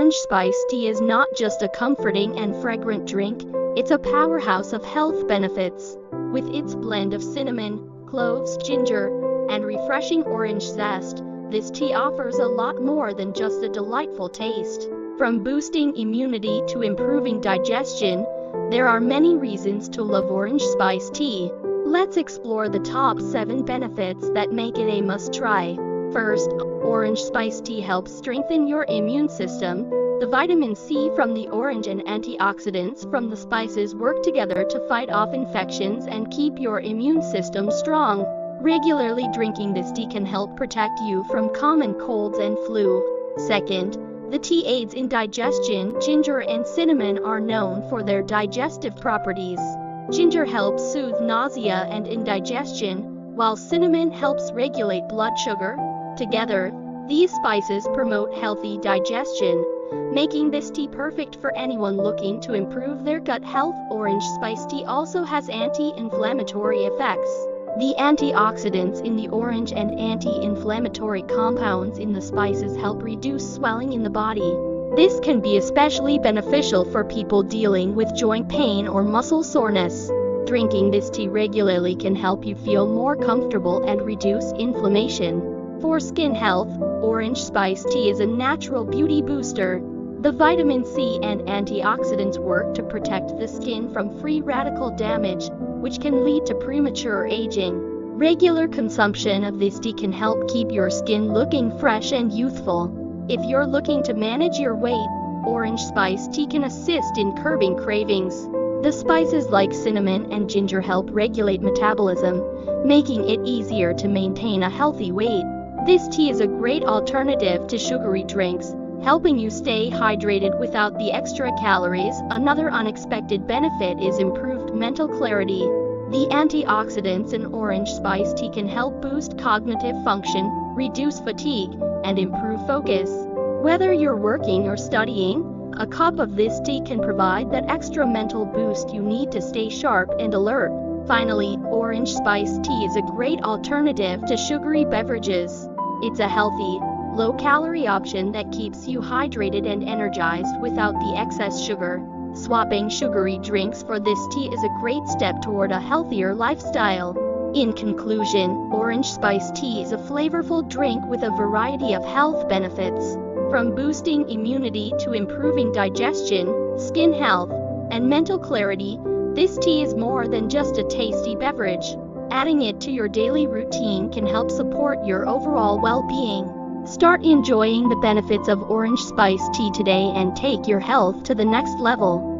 Orange spice tea is not just a comforting and fragrant drink, it's a powerhouse of health benefits. With its blend of cinnamon, cloves, ginger, and refreshing orange zest, this tea offers a lot more than just a delightful taste. From boosting immunity to improving digestion, there are many reasons to love orange spice tea. Let's explore the top 7 benefits that make it a must-try. First, orange spice tea helps strengthen your immune system. The vitamin C from the orange and antioxidants from the spices work together to fight off infections and keep your immune system strong. Regularly drinking this tea can help protect you from common colds and flu. Second, the tea aids in digestion. Ginger and cinnamon are known for their digestive properties. Ginger helps soothe nausea and indigestion, while cinnamon helps regulate blood sugar. Together, these spices promote healthy digestion, making this tea perfect for anyone looking to improve their gut health. Orange spice tea also has anti-inflammatory effects. The antioxidants in the orange and anti-inflammatory compounds in the spices help reduce swelling in the body. This can be especially beneficial for people dealing with joint pain or muscle soreness. Drinking this tea regularly can help you feel more comfortable and reduce inflammation. For skin health, orange spice tea is a natural beauty booster. The vitamin C and antioxidants work to protect the skin from free radical damage, which can lead to premature aging. Regular consumption of this tea can help keep your skin looking fresh and youthful. If you're looking to manage your weight, orange spice tea can assist in curbing cravings. The spices like cinnamon and ginger help regulate metabolism, making it easier to maintain a healthy weight. This tea is a great alternative to sugary drinks, helping you stay hydrated without the extra calories. Another unexpected benefit is improved mental clarity. The antioxidants in orange spice tea can help boost cognitive function, reduce fatigue, and improve focus. Whether you're working or studying, a cup of this tea can provide that extra mental boost you need to stay sharp and alert. Finally, orange spice tea is a great alternative to sugary beverages. It's a healthy, low-calorie option that keeps you hydrated and energized without the excess sugar. Swapping sugary drinks for this tea is a great step toward a healthier lifestyle. In conclusion, orange spice tea is a flavorful drink with a variety of health benefits. From boosting immunity to improving digestion, skin health, and mental clarity, this tea is more than just a tasty beverage. Adding it to your daily routine can help support your overall well-being. Start enjoying the benefits of orange spice tea today and take your health to the next level.